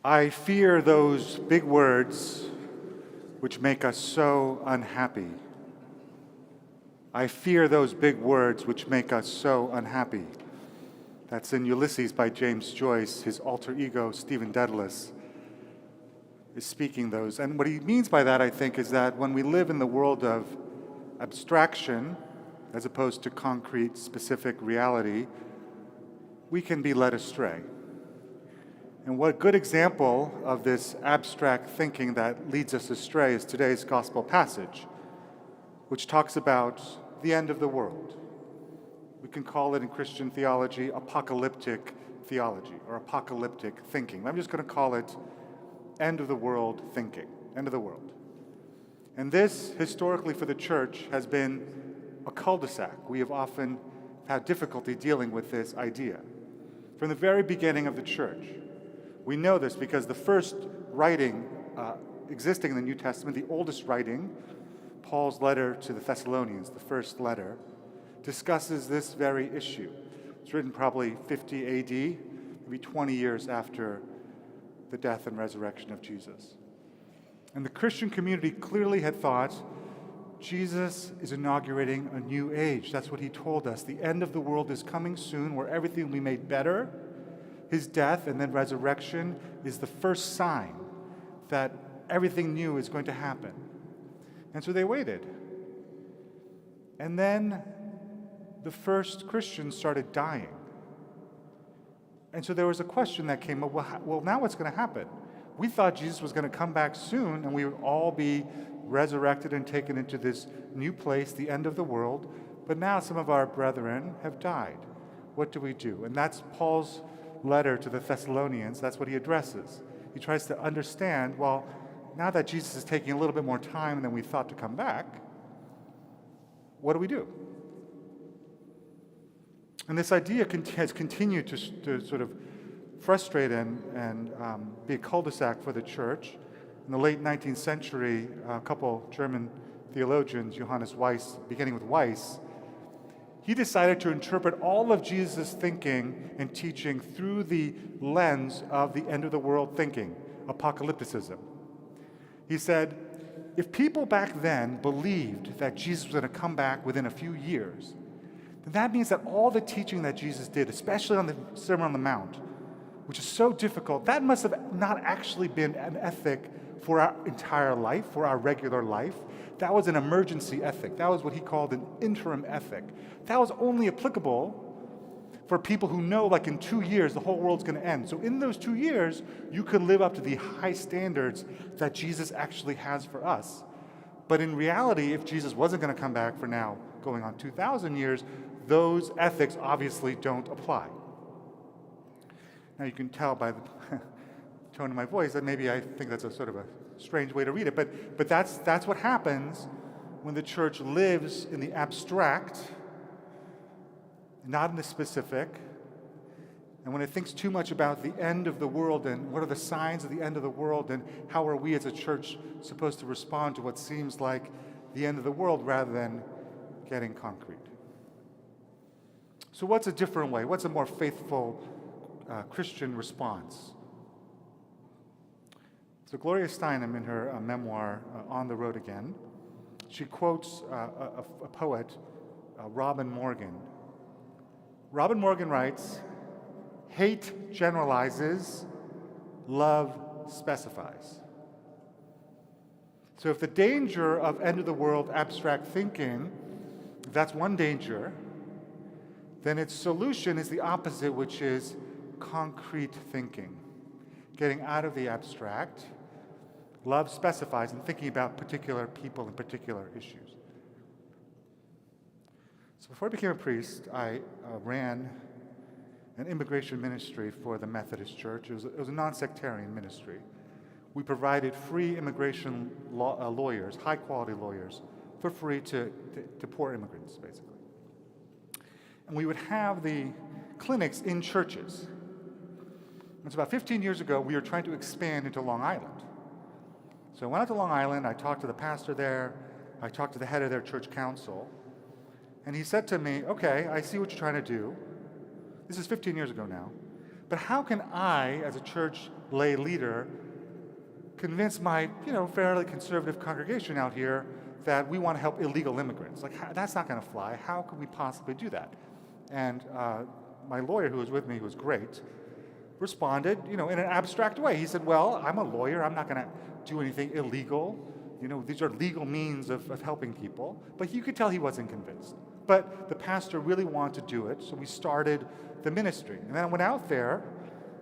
I fear those big words which make us so unhappy. I fear those big words which make us so unhappy. That's in Ulysses by James Joyce. His alter ego, Stephen Dedalus, is speaking those. And what he means by that, I think, is that when we live in the world of abstraction, as opposed to concrete, specific reality, we can be led astray. And what good example of this abstract thinking that leads us astray is today's gospel passage, which talks about the end of the world. We can call it in Christian theology apocalyptic theology or apocalyptic thinking. I'm just going to call it end of the world thinking, end of the world. And this, historically for the church, has been a cul-de-sac. We have often had difficulty dealing with this idea. From the very beginning of the church, we know this because the first writing existing in the New Testament, the oldest writing, Paul's letter to the Thessalonians, the first letter, discusses this very issue. It's written probably 50 AD, maybe 20 years after the death and resurrection of Jesus. And the Christian community clearly had thought Jesus is inaugurating a new age. That's what he told us. The end of the world is coming soon, where everything will be made better. His death and then resurrection is the first sign that everything new is going to happen. And so they waited. And then the first Christians started dying. And so there was a question that came up, well, now what's going to happen? We thought Jesus was going to come back soon and we would all be resurrected and taken into this new place, the end of the world. But now some of our brethren have died. What do we do? And that's Paul's letter to the Thessalonians. That's what he addresses. He tries to understand, well, now that Jesus is taking a little bit more time than we thought to come back, what do we do? And this idea has continued to sort of frustrate and be a cul-de-sac for the church. In the late 19th century, a couple German theologians, Johannes Weiss, beginning with Weiss, he decided to interpret all of Jesus' thinking and teaching through the lens of the end of the world thinking, apocalypticism. He said, if people back then believed that Jesus was going to come back within a few years, then that means that all the teaching that Jesus did, especially on the Sermon on the Mount, which is so difficult, that must have not actually been an ethic for our entire life, for our regular life. That was an emergency ethic. That was what he called an interim ethic. That was only applicable for people who know, like in 2 years, the whole world's going to end. So in those 2 years, you could live up to the high standards that Jesus actually has for us. But in reality, if Jesus wasn't going to come back for now, going on 2,000 years, those ethics obviously don't apply. Now you can tell by the tone of my voice that maybe I think that's a sort of a strange way to read it, but that's what happens when the church lives in the abstract, not in the specific, and when it thinks too much about the end of the world and what are the signs of the end of the world and how are we as a church supposed to respond to what seems like the end of the world rather than getting concrete. So what's a different way? What's a more faithful Christian response? So Gloria Steinem, in her memoir, On the Road Again, she quotes a poet, Robin Morgan. Robin Morgan writes, hate generalizes, love specifies. So if the danger of end-of-the-world abstract thinking, if that's one danger, then its solution is the opposite, which is concrete thinking, getting out of the abstract. Love specifies and thinking about particular people and particular issues. So before I became a priest, I ran an immigration ministry for the Methodist Church. It was a non-sectarian ministry. We provided free immigration lawyers, high-quality lawyers, for free to poor immigrants, basically. And we would have the clinics in churches. And so about 15 years ago, we were trying to expand into Long Island. So I went out to Long Island, I talked to the pastor there, I talked to the head of their church council, and he said to me, okay, I see what you're trying to do. This is 15 years ago now. But how can I, as a church, lay leader, convince my, fairly conservative congregation out here that we want to help illegal immigrants. Like, that's not going to fly. How could we possibly do that? And my lawyer, who was with me, who was great, responded, in an abstract way. He said, well, I'm a lawyer. I'm not going to do anything illegal. These are legal means of helping people. But you could tell he wasn't convinced. But the pastor really wanted to do it, so we started the ministry. And then I went out there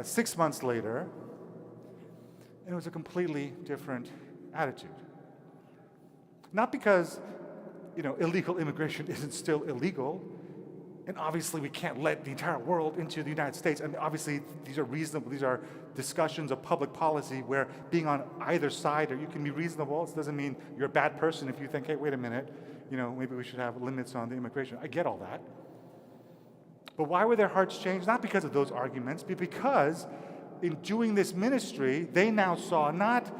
6 months later, and it was a completely different attitude. Not because, illegal immigration isn't still illegal, and obviously we can't let the entire world into the United States. And obviously these are reasonable. These are discussions of public policy where being on either side, or you can be reasonable. It doesn't mean you're a bad person if you think, hey, wait a minute, maybe we should have limits on the immigration. I get all that. But why were their hearts changed? Not because of those arguments, but because in doing this ministry, they now saw not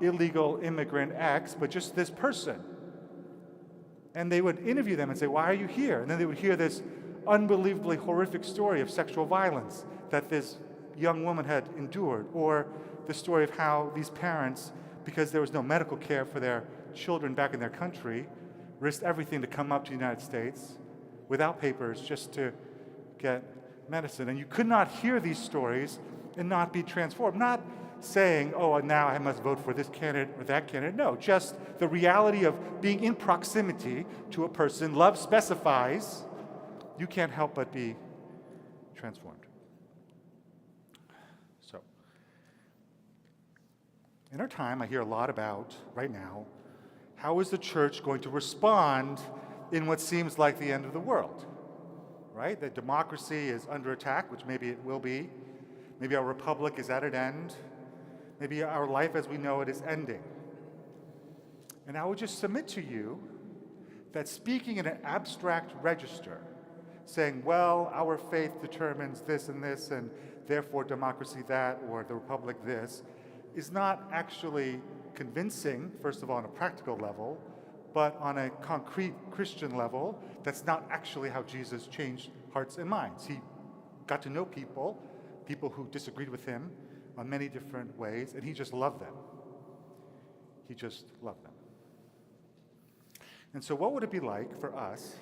illegal immigrant X, but just this person. And they would interview them and say, why are you here? And then they would hear this unbelievably horrific story of sexual violence that this young woman had endured, or the story of how these parents, because there was no medical care for their children back in their country, risked everything to come up to the United States without papers just to get medicine. And you could not hear these stories and not be transformed. Not saying, oh, now I must vote for this candidate or that candidate. No, just the reality of being in proximity to a person love specifies, you can't help but be transformed. So, in our time, I hear a lot about, right now, how is the church going to respond in what seems like the end of the world, right? That democracy is under attack, which maybe it will be. Maybe our republic is at an end. Maybe our life as we know it is ending. And I would just submit to you that speaking in an abstract register, saying, well, our faith determines this, and therefore democracy that, or the republic this, is not actually convincing, first of all, on a practical level, but on a concrete Christian level, that's not actually how Jesus changed hearts and minds. He got to know people who disagreed with him on many different ways, and he just loved them. He just loved them. And so what would it be like for us,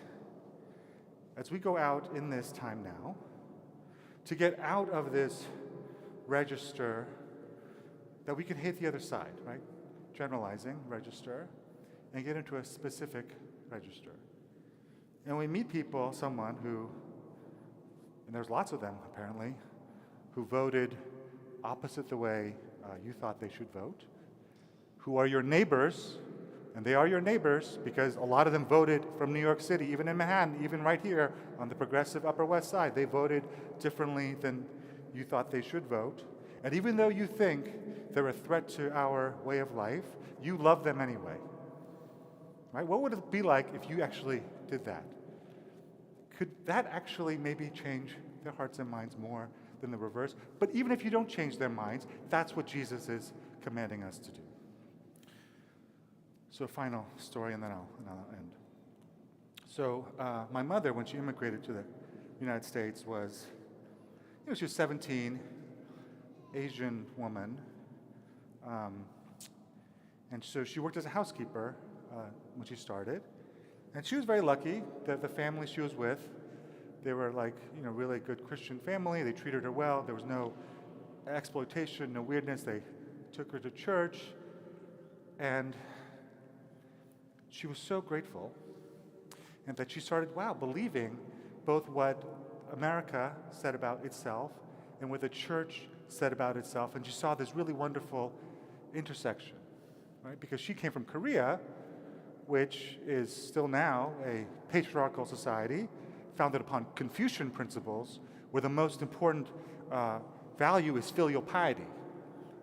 as we go out in this time now, to get out of this register that we can hit the other side, right? Generalizing register, and get into a specific register. And we meet people, someone who, and there's lots of them apparently, who voted opposite the way you thought they should vote, who are your neighbors, and they are your neighbors because a lot of them voted from New York City, even in Manhattan, even right here on the progressive Upper West Side. They voted differently than you thought they should vote. And even though you think they're a threat to our way of life, you love them anyway. Right? What would it be like if you actually did that? Could that actually maybe change their hearts and minds more than the reverse? But even if you don't change their minds, that's what Jesus is commanding us to do. So a final story, and then I'll end. So my mother, when she immigrated to the United States, was, she was 17, Asian woman, and so she worked as a housekeeper when she started, and she was very lucky that the family she was with, they were really good Christian family. They treated her well. There was no exploitation, no weirdness. They took her to church, and she was so grateful, and that she started, believing both what America said about itself and what the church said about itself, and she saw this really wonderful intersection, right? Because she came from Korea, which is still now a patriarchal society founded upon Confucian principles, where the most important value is filial piety,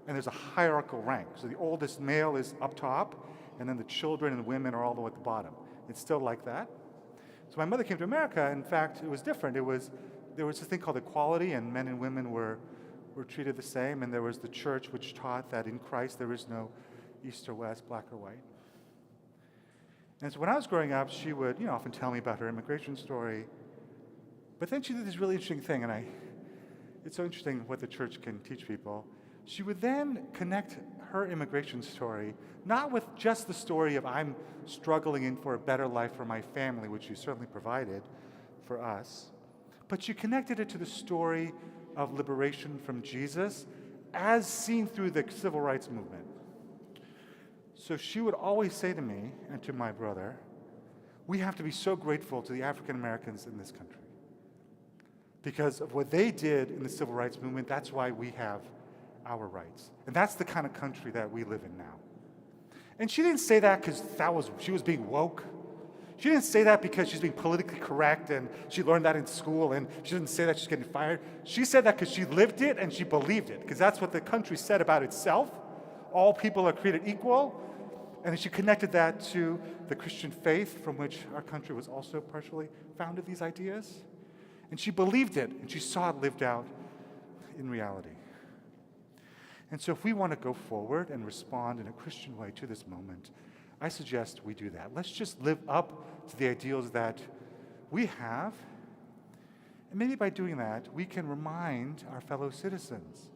and there's a hierarchical rank. So the oldest male is up top, and then the children and women are all the way at the bottom. It's still like that. So my mother came to America. In fact, it was different. There was this thing called equality, and men and women were treated the same, and there was the church which taught that in Christ there is no east or west, black or white. And so when I was growing up, she would often tell me about her immigration story, but then she did this really interesting thing, and it's so interesting what the church can teach people. she would then connect her immigration story, not with just the story of I'm struggling for a better life for my family, which she certainly provided for us, but she connected it to the story of liberation from Jesus as seen through the civil rights movement. So she would always say to me and to my brother, we have to be so grateful to the African Americans in this country. Because of what they did in the civil rights movement, that's why we have our rights. And that's the kind of country that we live in now. And she didn't say that because she was being woke. She didn't say that because she's being politically correct and she learned that in school, and she didn't say that she's getting fired. She said that because she lived it and she believed it, because that's what the country said about itself. All people are created equal. And she connected that to the Christian faith from which our country was also partially founded, these ideas. And she believed it, and she saw it lived out in reality. And so if we want to go forward and respond in a Christian way to this moment, I suggest we do that. Let's just live up to the ideals that we have. And maybe by doing that, we can remind our fellow citizens.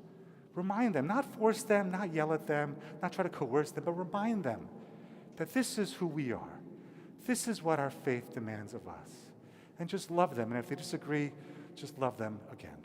Remind them, not force them, not yell at them, not try to coerce them, but remind them that this is who we are. This is what our faith demands of us. And just love them. And if they disagree, just love them again.